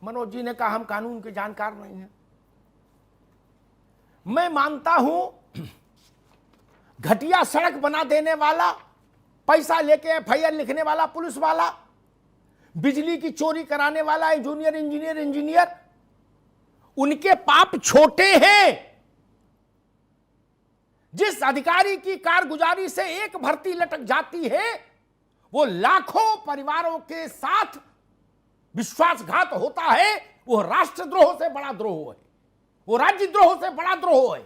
मनोज जी ने कहा हम कानून के जानकार नहीं हैं। मैं मानता हूं घटिया सड़क बना देने वाला, पैसा लेके एफआईआर लिखने वाला पुलिस वाला, बिजली की चोरी कराने वाला जूनियर इंजीनियर, उनके पाप छोटे हैं। जिस अधिकारी की कारगुजारी से एक भर्ती लटक जाती है, वो लाखों परिवारों के साथ विश्वासघात होता है। वो राष्ट्रद्रोह से बड़ा द्रोह है, वो राज्यद्रोह से बड़ा द्रोह है।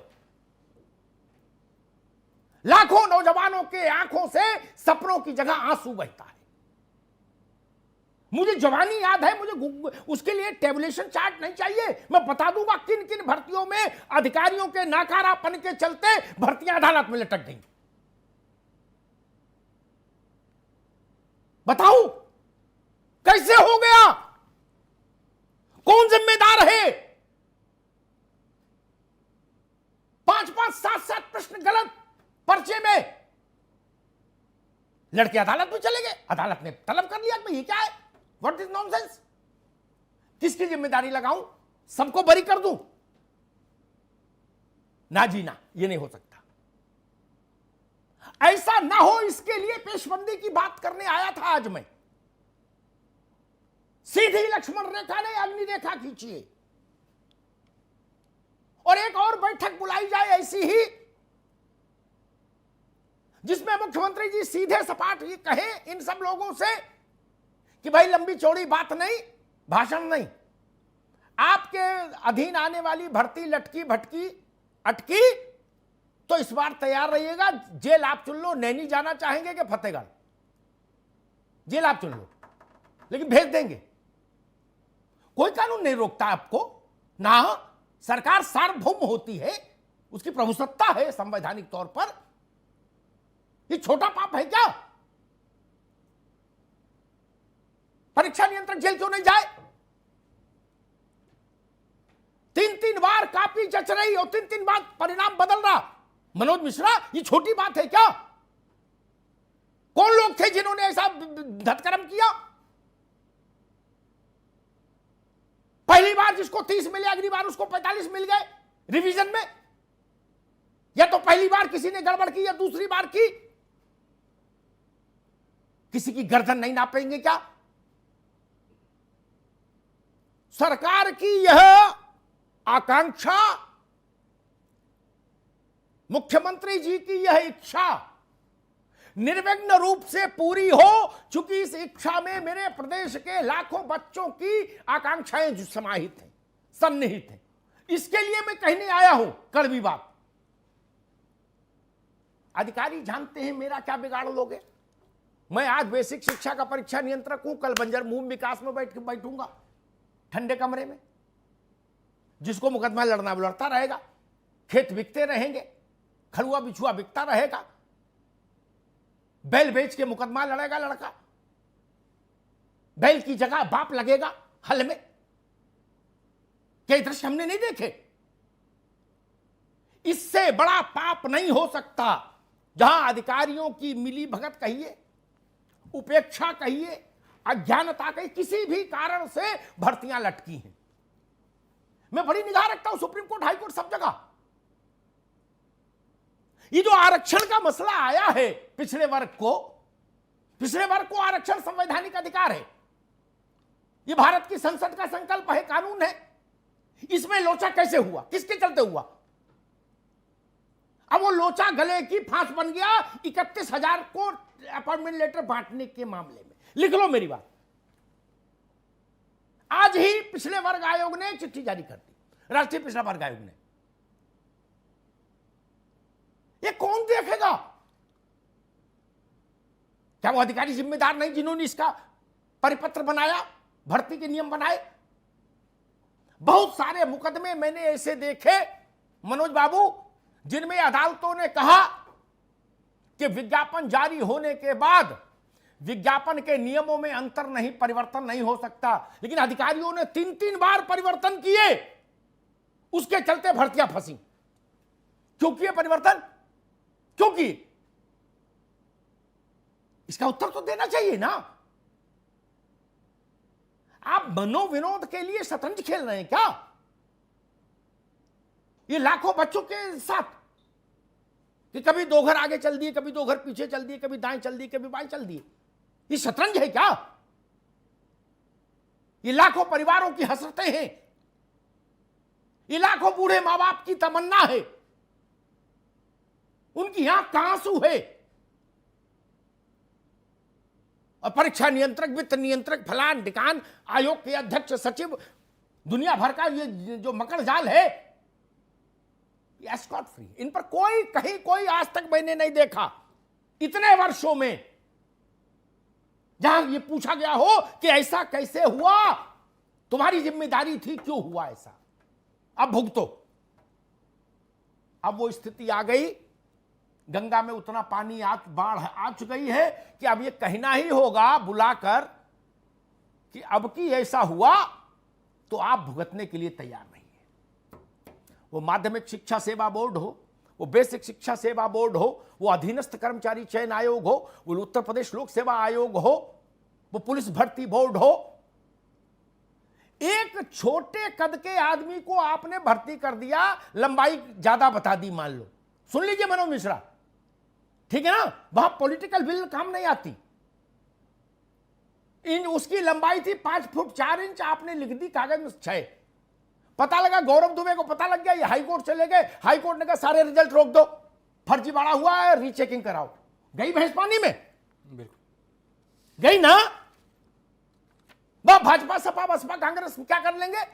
लाखों नौजवानों के आंखों से सपनों की जगह आंसू बहता है। मुझे जवानी याद है, मुझे उसके लिए टेबुलेशन चार्ट नहीं चाहिए। मैं बता दूंगा किन किन भर्तियों में अधिकारियों के नाकारापन के चलते भर्तियां अदालत में लटक गई। बताऊं कैसे हो गया, कौन जिम्मेदार है? 5-5, 7-7 प्रश्न गलत पर्चे में, लड़के अदालत में चले गए, अदालत ने तलब कर लिया कि ये क्या है, व्हाट इज नॉनसेंस। किसकी जिम्मेदारी लगाऊं? सबको बरी कर दूं? ना जी ना, ये नहीं हो सकता। ऐसा ना हो इसके लिए पेशबंदी की बात करने आया था आज मैं। सीधी लक्ष्मण रेखा नहीं, अग्नि रेखा खींचिए और एक और बैठक बुलाई जाए ऐसी ही, जिसमें मुख्यमंत्री जी सीधे सपाट ये कहें इन सब लोगों से कि भाई लंबी चौड़ी बात नहीं, भाषण नहीं, आपके अधीन आने वाली भर्ती लटकी भटकी अटकी तो इस बार तैयार रहिएगा, जेल आप चुन लो। नैनी जाना चाहेंगे कि फतेहगढ़? जेल आप चुन लो, लेकिन भेज देंगे। कोई कानून नहीं रोकता आपको ना। सरकार सार्वभौम होती है, उसकी प्रभुसत्ता है संवैधानिक तौर पर। ये छोटा पाप है क्या? परीक्षा नियंत्रक जेल क्यों नहीं जाए? 3-3 बार कॉपी जच रही और 3-3 बार परिणाम बदल रहा। मनोज मिश्रा, ये छोटी बात है क्या? कौन लोग थे जिन्होंने ऐसा धतकर्म किया? पहली बार जिसको 30 मिले, अगली बार उसको 45 मिल गए रिवीजन में। या तो पहली बार किसी ने गड़बड़ की या दूसरी बार की। किसी की गर्दन नहीं नापेंगे क्या? सरकार की यह आकांक्षा, मुख्यमंत्री जी की यह इच्छा निर्विघ्न रूप से पूरी हो, चूंकि इस इच्छा में मेरे प्रदेश के लाखों बच्चों की आकांक्षाएं समाहित हैं, सन्निहित हैं। इसके लिए मैं कहने आया हूं कड़वी बात। अधिकारी जानते हैं मेरा क्या बिगाड़ लोगे। मैं आज बेसिक शिक्षा का परीक्षा नियंत्रक हूं, कल बंजर भूमि विकास में बैठूंगा ठंडे कमरे में। जिसको मुकदमा लड़ना वो लड़ता रहेगा, खेत बिकते रहेंगे, खलुआ बिछुआ बिकता रहेगा, बैल बेच के मुकदमा लड़ेगा लड़का, बैल की जगह बाप लगेगा हल में। क्या दृश्य हमने नहीं देखे? इससे बड़ा पाप नहीं हो सकता जहां अधिकारियों की मिली भगत कहिए, उपेक्षा कहिए, अज्ञानता कहिए, किसी भी कारण से भर्तियां लटकी हैं। मैं बड़ी निगाह रखता हूं सुप्रीम कोर्ट, हाई कोर्ट, सब जगह। ये जो आरक्षण का मसला आया है पिछड़े वर्ग को आरक्षण संवैधानिक अधिकार है। ये भारत की संसद का संकल्प है, कानून है। इसमें लोचा कैसे हुआ? किसके चलते हुआ? अब वो लोचा गले की फांस बन गया 31,000 को अपॉइंटमेंट लेटर बांटने के मामले में। लिख लो मेरी बात। आज ही पिछड़े वर्ग आयोग ने चिट्ठी जारी कर दी, राष्ट्रीय पिछड़ा वर्ग आयोग ने। ये कौन देखेगा? क्या वो अधिकारी जिम्मेदार नहीं जिन्होंने इसका परिपत्र बनाया, भर्ती के नियम बनाए? बहुत सारे मुकदमे मैंने ऐसे देखे मनोज बाबू, जिनमें अदालतों ने कहा कि विज्ञापन जारी होने के बाद विज्ञापन के नियमों में अंतर नहीं, परिवर्तन नहीं हो सकता, लेकिन अधिकारियों ने 3-3 बार परिवर्तन किए, उसके चलते भर्तियां फंसी। क्यों किए परिवर्तन? क्यों किए? इसका उत्तर तो देना चाहिए ना। आप मनोविनोद के लिए शतरंज खेल रहे हैं क्या? ये लाखों बच्चों के साथ कि कभी दो घर आगे चल दिए, कभी दो घर पीछे चल दिए, कभी दाएं चल दिए, कभी बाएं चल दिए, ये शतरंज है क्या? ये लाखों परिवारों की हसरतें हैं, ये लाखों बूढ़े मां बाप की तमन्ना है, उनकी आंख का आंसू है। और परीक्षा नियंत्रक, वित्त नियंत्रक, फलान ढिकान, आयोग के अध्यक्ष, सचिव, दुनिया भर का ये जो मकड़ जाल है, ये स्कॉट फ्री। इन पर कोई कहीं कोई आज तक मैंने नहीं देखा इतने वर्षों में जहां ये पूछा गया हो कि ऐसा कैसे हुआ, तुम्हारी जिम्मेदारी थी, क्यों हुआ ऐसा, अब भुगतो। अब वो स्थिति आ गई, गंगा में उतना पानी बाढ़ आ चुकी है कि अब ये कहना ही होगा बुलाकर कि अब की ऐसा हुआ तो आप भुगतने के लिए तैयार नहीं है। वो माध्यमिक शिक्षा सेवा बोर्ड हो, वो बेसिक शिक्षा सेवा बोर्ड हो, वो अधीनस्थ कर्मचारी चयन आयोग हो, वो उत्तर प्रदेश लोक सेवा आयोग हो, वो पुलिस भर्ती बोर्ड हो, एक छोटे कद के आदमी को आपने भर्ती कर दिया, लंबाई ज्यादा बता दी मान लो। सुन लीजिए मनोज मिश्रा, ठीक है ना, वहां पॉलिटिकल विल काम नहीं आती। उसकी लंबाई थी 5 फुट 4 इंच, आपने लिख दी कागज में 6। पता लगा गौरव दुबे को पता लग गया, ये हाई कोर्ट चले गए, हाई कोर्ट ने कहा सारे रिजल्ट रोक दो, फर्जीवाड़ा हुआ है, रीचेकिंग कराओ। गई भैंस पानी में, बिल्कुल गई ना। वह भाजपा, सपा, बसपा, कांग्रेस क्या कर लेंगे?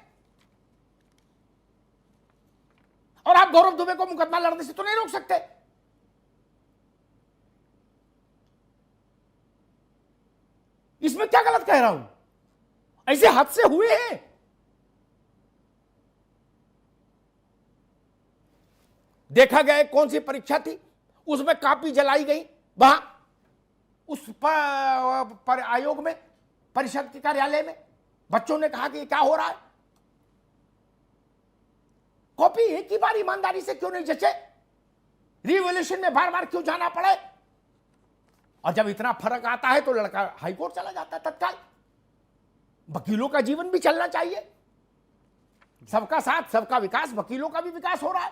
और आप गौरव दुबे को मुकदमा लड़ने से तो नहीं रोक सकते। इसमें क्या गलत कह रहा हूं? ऐसे हादसे हुए हैं। देखा गया कौन सी परीक्षा थी, उसमें कॉपी जलाई गई, वहां उस पर आयोग में, परिषद के कार्यालय में बच्चों ने कहा कि ये क्या हो रहा है। कॉपी एक ही बार ईमानदारी से क्यों नहीं जचे? रिवॉल्यूशन में बार बार क्यों जाना पड़े? और जब इतना फर्क आता है तो लड़का हाईकोर्ट चला जाता है तत्काल। वकीलों का जीवन भी चलना चाहिए, सबका साथ सबका विकास, वकीलों का भी विकास हो रहा है,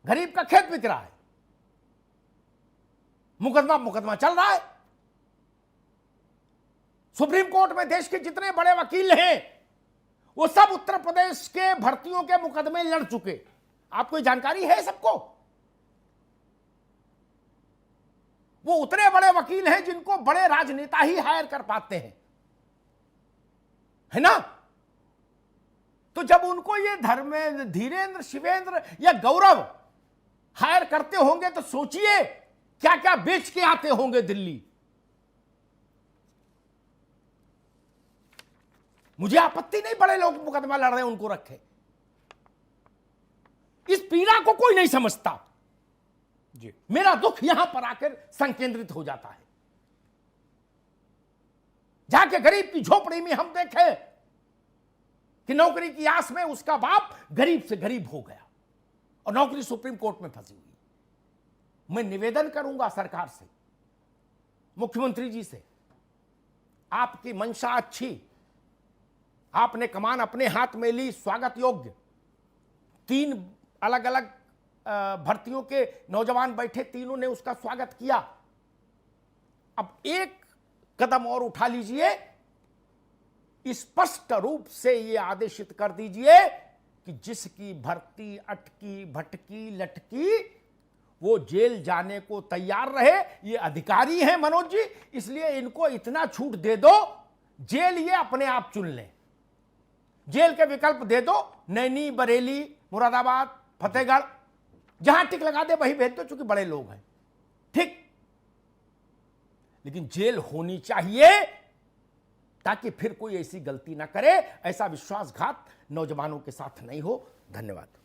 गरीब का खेत बिक रहा है, मुकदमा चल रहा है। सुप्रीम कोर्ट में देश के जितने बड़े वकील हैं वो सब उत्तर प्रदेश के भर्तियों के मुकदमे लड़ चुके। आपको जानकारी है सबको? वो उतने बड़े वकील हैं जिनको बड़े राजनेता ही हायर कर पाते हैं, है ना। तो जब उनको ये धर्मेंद्र, धीरेन्द्र, शिवेंद्र या गौरव हायर करते होंगे तो सोचिए क्या क्या बेच के आते होंगे दिल्ली। मुझे आपत्ति नहीं, बड़े लोग मुकदमा लड़ रहे हैं, उनको रखे। इस पीड़ा को कोई नहीं समझता जी। मेरा दुख यहां पर आकर संकेंद्रित हो जाता है। जाके गरीब की झोपड़ी में हम देखें कि नौकरी की आस में उसका बाप गरीब से गरीब हो गया और नौकरी सुप्रीम कोर्ट में फंसी हुई। मैं निवेदन करूंगा सरकार से, मुख्यमंत्री जी से, आपकी मंशा अच्छी, आपने कमान अपने हाथ में ली, स्वागत योग्य। 3 अलग अलग भर्तियों के नौजवान बैठे, तीनों ने उसका स्वागत किया। अब एक कदम और उठा लीजिए, स्पष्ट रूप से यह आदेशित कर दीजिए कि जिसकी भर्ती अटकी भटकी लटकी वो जेल जाने को तैयार रहे। ये अधिकारी हैं मनोज जी, इसलिए इनको इतना छूट दे दो, जेल ये अपने आप चुन लें। जेल के विकल्प दे दो, नैनी, बरेली, मुरादाबाद, फतेहगढ़, जहां टिक लगा दे वही भेज दो, चूंकि बड़े लोग हैं, ठीक। लेकिन जेल होनी चाहिए ताकि फिर कोई ऐसी गलती ना करे, ऐसा विश्वासघात नौजवानों के साथ नहीं हो। धन्यवाद।